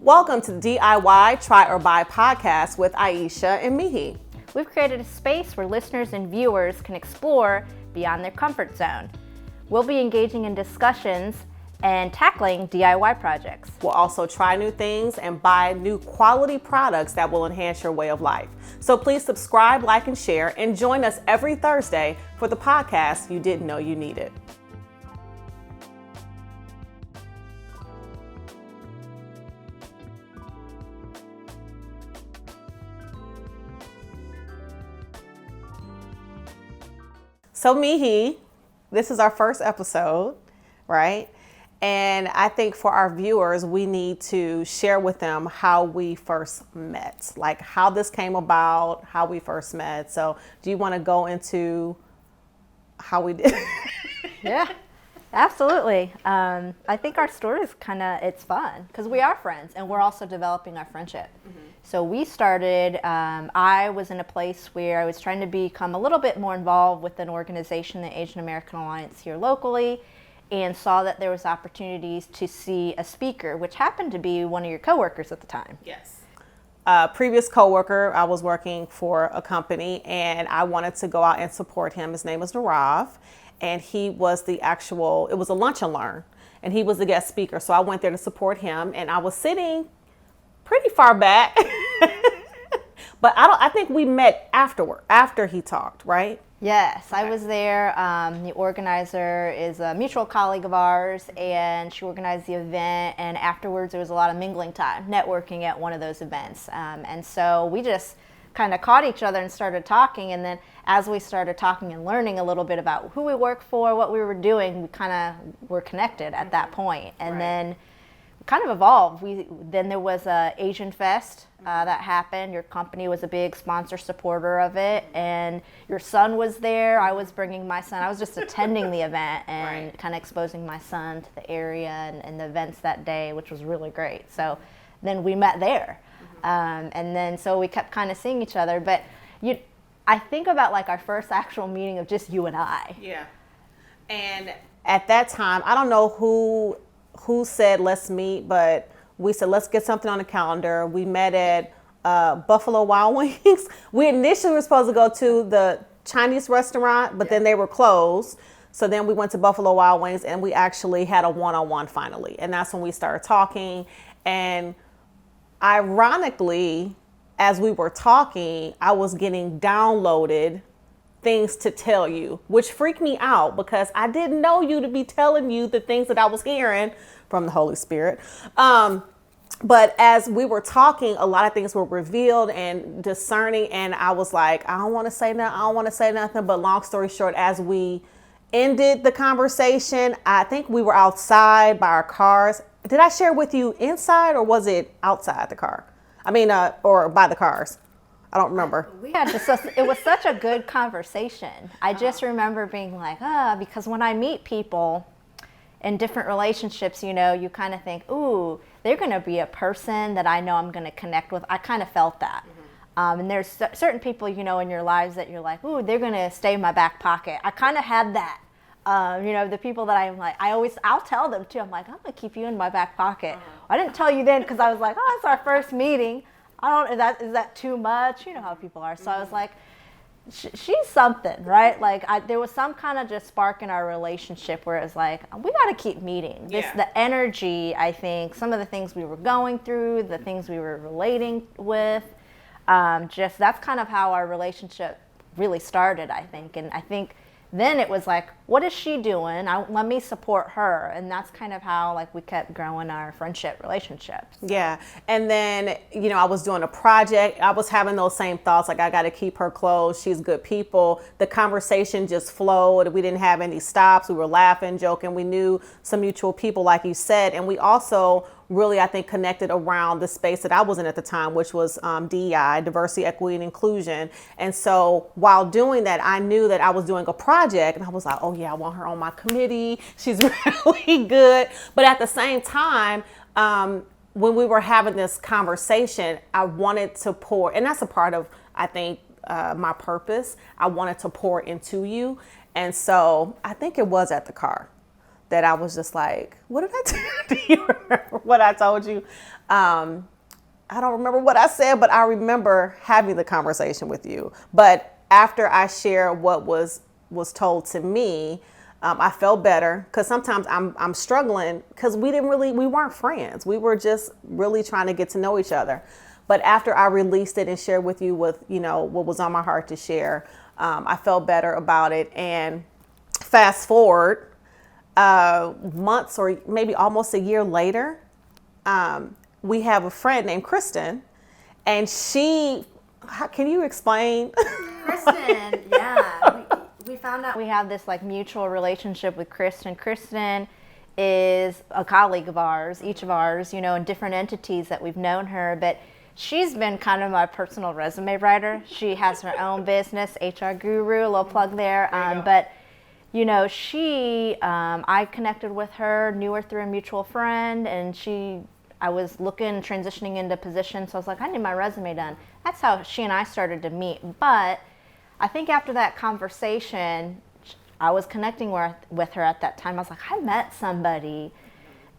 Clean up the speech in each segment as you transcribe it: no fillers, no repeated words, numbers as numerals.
Welcome to the DIY Try or Buy podcast with Yiesha and Mee Hee. We've created a space where listeners and viewers can explore beyond their comfort zone. We'll be engaging in discussions and tackling DIY projects. We'll also try new things and buy new quality products that will enhance your way of life. So please subscribe, like, and share, and join us every Thursday for the podcast you didn't know you needed. So Mee Hee, this is our first episode, right? And I think for our viewers, we need to share with them how we first met, like how this came about, how we first met. So do you want to go into how we did? Yeah, absolutely. I think our story is it's fun because we are friends and we're also developing our friendship. Mm-hmm. So we started, I was in a place where I was trying to become a little bit more involved with an organization, the Asian American Alliance here locally, and saw that there was opportunities to see a speaker, which happened to be one of your coworkers at the time. Yes. Previous coworker, I was working for a company and I wanted to go out and support him. His name was Narav, and he was it was a lunch and learn, and he was the guest speaker. So I went there to support him, and I was sitting pretty far back, but I think we met after he talked, right? Yes, I was there. The organizer is a mutual colleague of ours, and she organized the event, and afterwards there was a lot of mingling time, networking at one of those events. And so we just kind of caught each other and started talking, and then as we started talking and learning a little bit about who we work for, what we were doing, we kind of were connected at that point. And then kind of evolved. Then there was a Asian Fest that happened. Your company was a big sponsor supporter of it, and your son was there. I was bringing my son. I was just attending the event and kind of exposing my son to the area and the events that day, which was really great. So then we met there, and then so we kept kind of seeing each other. But I think about like our first actual meeting of just you and I. Yeah, and at that time, I don't know who said let's meet, but we said let's get something on the calendar. We met at Buffalo Wild Wings. We initially were supposed to go to the Chinese restaurant, but then they were closed. So then we went to Buffalo Wild Wings, and we actually had a one-on-one finally. And that's when we started talking. And ironically, as we were talking, I was getting downloaded things to tell you, which freaked me out because I didn't know you to be telling you the things that I was hearing from the Holy Spirit. But as we were talking, a lot of things were revealed and discerning, and I was like, I don't want to say nothing. But long story short, as we ended the conversation, I think we were outside by our cars. Did I share with you inside, or was it outside the car? I mean, or by the cars? I don't remember. We had it was such a good conversation. I just remember being like, because when I meet people in different relationships, you kind of think, ooh, they're going to be a person that I know I'm going to connect with. I kind of felt that. Mm-hmm. And there's certain people, in your lives that you're like, ooh, they're going to stay in my back pocket. I kind of had that. The people that I'm like, I'll tell them too. I'm like, I'm going to keep you in my back pocket. I didn't tell you then because I was like, oh, it's our first meeting. Is that too much? You know how people are. So I was like, she's something, right? Like there was some kind of just spark in our relationship where it was like, we got to keep meeting. The energy, I think, some of the things we were going through, the things we were relating with, that's kind of how our relationship really started, I think. And I think then it was like, what is she doing? Let me support her. And that's kind of how we kept growing our friendship relationships. Yeah. And then, I was doing a project. I was having those same thoughts, like I got to keep her close. She's good people. The conversation just flowed. We didn't have any stops. We were laughing, joking. We knew some mutual people, like you said. And we also really, I think, connected around the space that I was in at the time, which was DEI, diversity, equity, and inclusion. And so while doing that, I knew that I was doing a project, and I was like, oh yeah, I want her on my committee. She's really good. But at the same time, when we were having this conversation, I wanted to pour, and that's a part of, I think, my purpose. I wanted to pour into you. And so I think it was at the car. that I was just like, what did I do? Do you remember what I told you? I don't remember what I said, but I remember having the conversation with you. But after I shared what was told to me, I felt better, because sometimes I'm struggling because we weren't friends. We were just really trying to get to know each other. But after I released it and shared with you what was on my heart to share, I felt better about it. And fast forward months or maybe almost a year later, we have a friend named Kristen, and can you explain? Kristen, yeah. We found out we have this like mutual relationship with Kristen. Kristen is a colleague of ours, each of ours, in different entities that we've known her, but she's been kind of my personal resume writer. She has her own business, HR Guru, a little plug there. But I connected with her, knew her through a mutual friend, and I was transitioning into position, so I was like, I need my resume done. That's how she and I started to meet. But I think after that conversation, I was connecting with her at that time. I was like, I met somebody,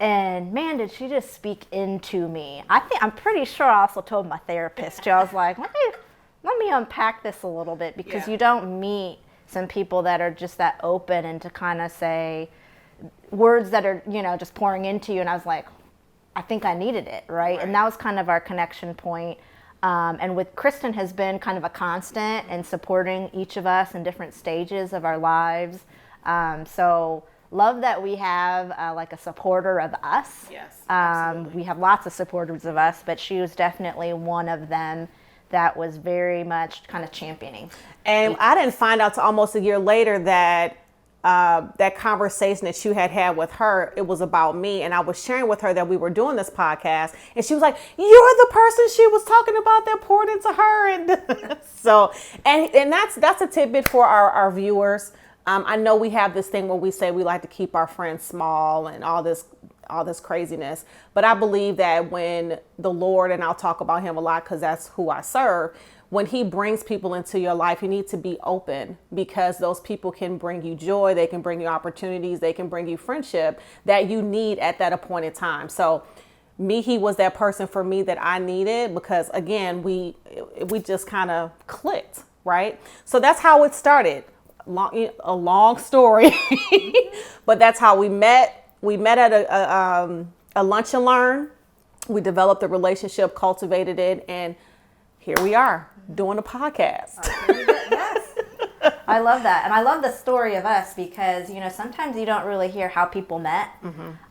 and man, did she just speak into me. I'm pretty sure I also told my therapist too. I was like, let me unpack this a little bit, because you don't meet some people that are just that open and to kind of say words that are, just pouring into you. And I was like, I think I needed it, right? And that was kind of our connection point. And with Kristen has been kind of a constant in supporting each of us in different stages of our lives. So love that we have like a supporter of us. Yes, absolutely. We have lots of supporters of us, but she was definitely one of them that was very much kind of championing. And I didn't find out till almost a year later that that conversation that you had with her, it was about me. And I was sharing with her that we were doing this podcast, and she was like, you're the person she was talking about that poured into her. And so, and that's a tidbit for our viewers. I know we have this thing where we say we like to keep our friends small and all this craziness. But I believe that when the Lord, and I'll talk about him a lot because that's who I serve, when he brings people into your life, you need to be open, because those people can bring you joy. They can bring you opportunities. They can bring you friendship that you need at that appointed time. So Mee Hee was that person for me that I needed, because again, we just kind of clicked, right? So that's how it started. A long story, but that's how we met. We met at a lunch and learn. We developed a relationship, cultivated it, and here we are doing a podcast. Yes. I love that. And I love the story of us, because, sometimes you don't really hear how people met,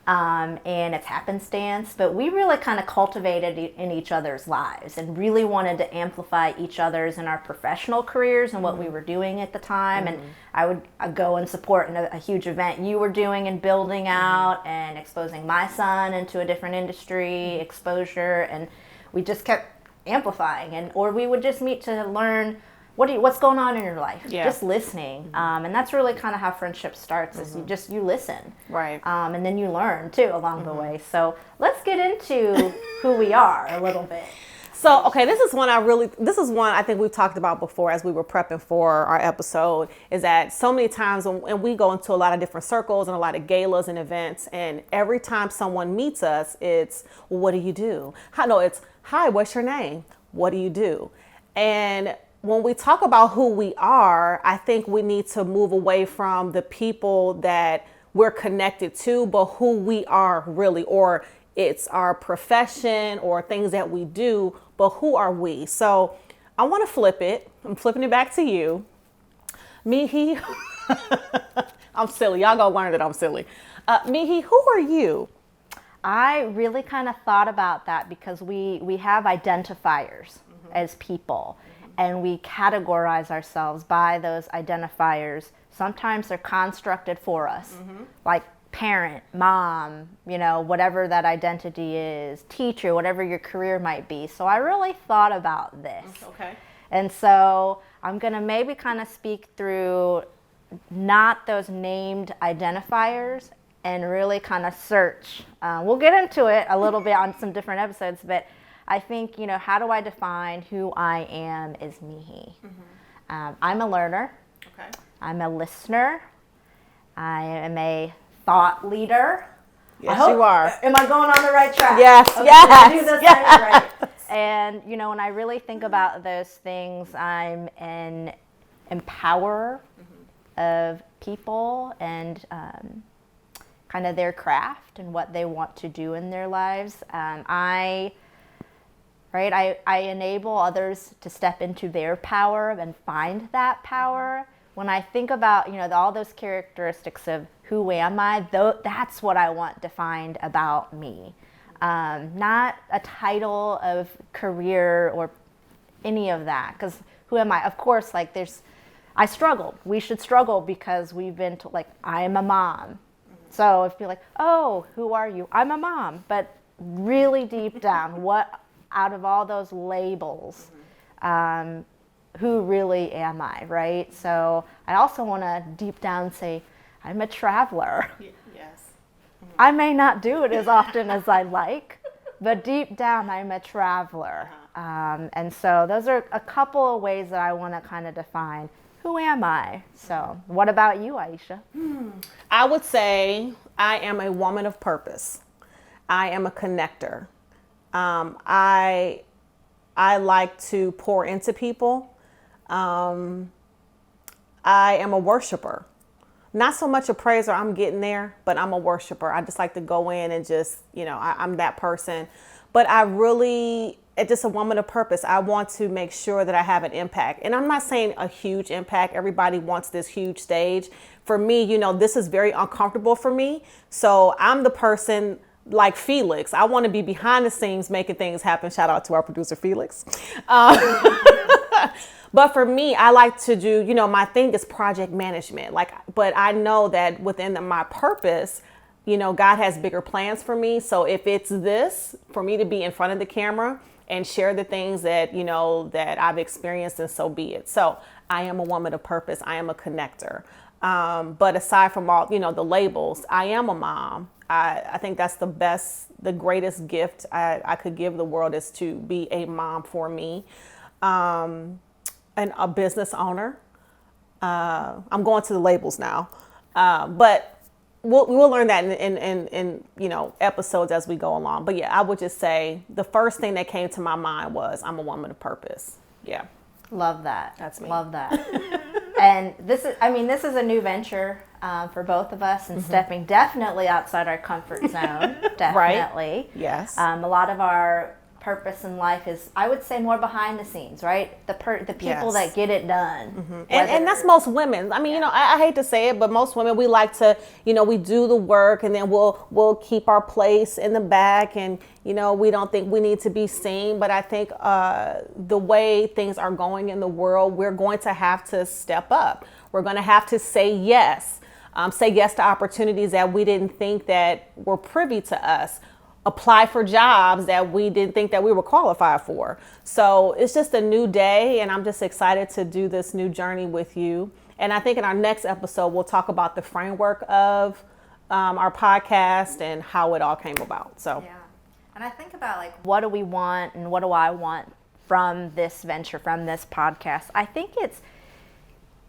and it's happenstance, but we really kind of cultivated in each other's lives and really wanted to amplify each other's in our professional careers and what we were doing at the time. And I'd go and support in a huge event you were doing and building out and exposing my son into a different industry exposure. And we just kept amplifying, or we would just meet to learn what's going on in your life. Just listening. And that's really kind of how friendship starts, is you listen, right? And then you learn too along the way. So let's get into who we are a little bit. So, okay, this is one I think we've talked about before as we were prepping for our episode, is that so many times when we go into a lot of different circles and a lot of galas and events, and every time someone meets us, it's, well, what do you do? It's, hi, what's your name? What do you do? And when we talk about who we are, I think we need to move away from the people that we're connected to, but who we are really, or it's our profession or things that we do, but who are we? So I want to flip it. I'm flipping it back to you. Mee Hee. I'm silly. Y'all gonna learn that I'm silly. Mee Hee, who are you? I really kind of thought about that, because we have identifiers as people, and we categorize ourselves by those identifiers. Sometimes they're constructed for us, like parent, mom, whatever that identity is, teacher, whatever your career might be. So I really thought about this. Okay. And so I'm going to maybe kind of speak through not those named identifiers and really kind of search. We'll get into it a little bit on some different episodes, but I think, how do I define who I am as Mee Hee? I'm a learner. Okay. I'm a listener. I am a thought leader. Yes, you are. Am I going on the right track? Yes, okay, yes, do this yes. right. And, you know, when I really think about those things, I'm an empowerer of people and kind of their craft and what they want to do in their lives. I enable others to step into their power and find that power. When I think about, you know, all those characteristics of who am I, that's what I want defined about me. Not a title of career or any of that, because who am I? Of course, like I struggled. We should struggle because we've been told, like, I am a mom. So if you're like, oh, who are you? I'm a mom. But really deep down, what out of all those labels, who really am I, right? So I also want to deep down say, I'm a traveler. Yes. I may not do it as often as I like, but deep down, I'm a traveler. And so those are a couple of ways that I want to kind of define who am I. So what about you, Yiesha? I would say I am a woman of purpose. I am a connector. I like to pour into people. I am a worshiper. Not so much a praiser, I'm getting there, but I'm a worshiper. I just like to go in and just, you know, I'm that person. But it's just a woman of purpose. I want to make sure that I have an impact. And I'm not saying a huge impact. Everybody wants this huge stage. For me, you know, this is very uncomfortable for me. So I'm the person like Felix. I want to be behind the scenes making things happen. Shout out to our producer, Felix. But for me, I like to do, you know, my thing is project management. But I know that within my purpose, you know, God has bigger plans for me. So if it's this, for me to be in front of the camera and share the things that, you know, that I've experienced, and so be it. So I am a woman of purpose. I am a connector. But aside from all, you know, the labels, I am a mom. I think that's the greatest gift I could give the world is to be a mom for me. And a business owner. I'm going to the labels now, but we'll learn that in you know, episodes as we go along. But yeah, I would just say the first thing that came to my mind was I'm a woman of purpose. Yeah, Love that. That's me. Love that. And this is a new venture for both of us, and stepping definitely outside our comfort zone. Definitely. Right. Yes. A lot of our purpose in life is, I would say, more behind the scenes, right? The people Yes. that get it done. And that's most women. I mean, you know, I hate to say it, but most women, we like to, you know, we do the work and then we'll keep our place in the back, and, you know, we don't think we need to be seen. But I think the way things are going in the world, we're going to have to step up. We're going to have to say yes. Say yes to opportunities that we didn't think that were privy to us. Apply for jobs that we didn't think that we were qualified for. So it's just a new day, and I'm just excited to do this new journey with you. And I think in our next episode, we'll talk about the framework of our podcast and how it all came about. So Yeah. And I think about, like, what do we want and what do I want from this venture, from this podcast? I think it's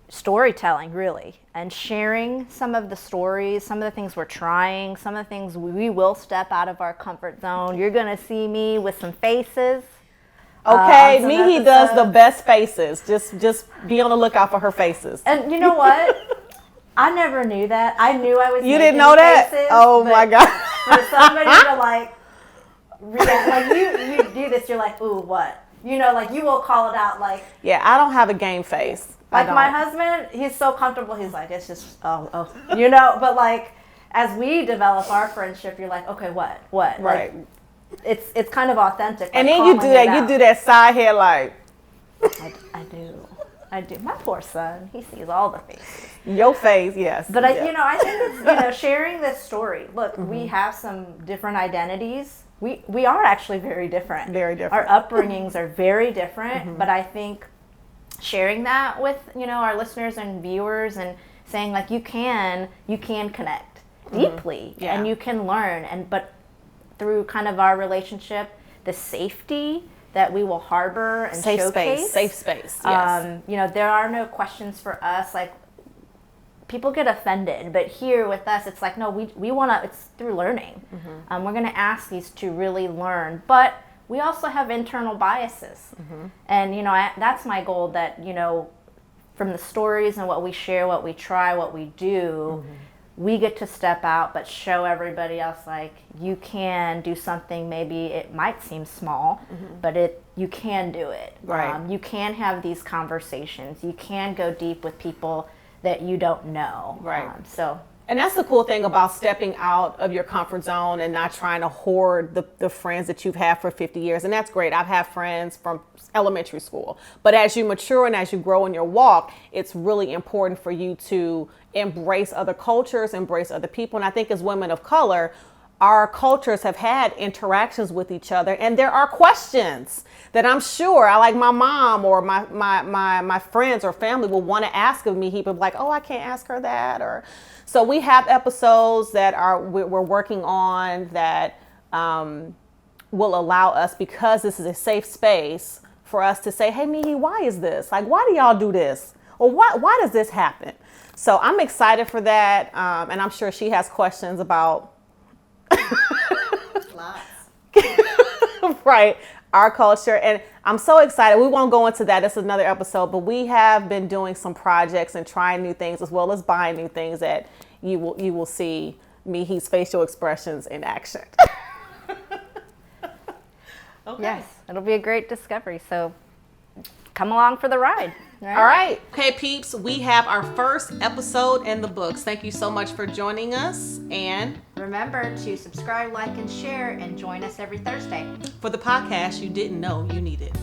storytelling, really, and sharing some of the stories, some of the things we're trying, some of the things we will step out of our comfort zone. You're going to see me with some faces. okay, on some Mee Hee does the episodes. best faces. Just be on the lookout for her faces. And you know what? I never knew that. I knew I was You making didn't know that? faces, Oh but my God. For somebody to, like, react, like, you do this, you're like, ooh, what? You know, like, you will call it out, like, Yeah, I don't have a game face. like, I my don't. husband, he's so comfortable. He's like, it's just, oh, you know. But, like, as we develop our friendship, you're like, okay, what? Right. Like, it's kind of authentic. And like, then you do calling that. it You out. do that side head like I do. My poor son, he sees all the faces. your face. Yes. But Yeah. you know, I think it's, you know, sharing this story. Look, we have some different identities. We are actually very different. Very different. Our upbringings are very different. But I think sharing that with, you know, our listeners and viewers, and saying, like, you can connect deeply, Yeah. and you can learn, but through kind of our relationship, the safety that we will harbor and Safe space. showcase. Safe space. Yes. You know, there are no questions for us. Like, people get offended, but here with us, it's like, no, we want to, it's through learning. We're going to ask these to really learn, but we also have internal biases. And, that's my goal, that, from the stories and what we share, what we try, what we do, we get to step out, but show everybody else, like, you can do something. Maybe it might seem small, but you can do it. Right. You can have these conversations. You can go deep with people that you don't know. Right. And that's the cool thing about stepping out of your comfort zone and not trying to hoard the friends that you've had for 50 years. And that's great. I've had friends from elementary school. But as you mature and as you grow in your walk, it's really important for you to embrace other cultures, embrace other people. And I think as women of color, our cultures have had interactions with each other, and there are questions that I'm sure, like my mom or my friends or family will want to ask of me. He'll be like, oh, I can't ask her that. Or so we have episodes that we're working on that will allow us, because this is a safe space, for us to say, hey, Mee Hee, why is this? Like, why do y'all do this? Or why does this happen? So I'm excited for that, and I'm sure she has questions about right, our culture. And I'm so excited. We won't go into that. That's another episode. But we have been doing some projects and trying new things, as well as buying new things, that you will see Mee Hee's facial expressions in action. Okay. Yes, it'll be a great discovery. So come along for the ride. All right. Okay, peeps, we have our first episode in the books. Thank you so much for joining us. And remember to subscribe, like, and share, and join us every Thursday for the podcast you didn't know you needed.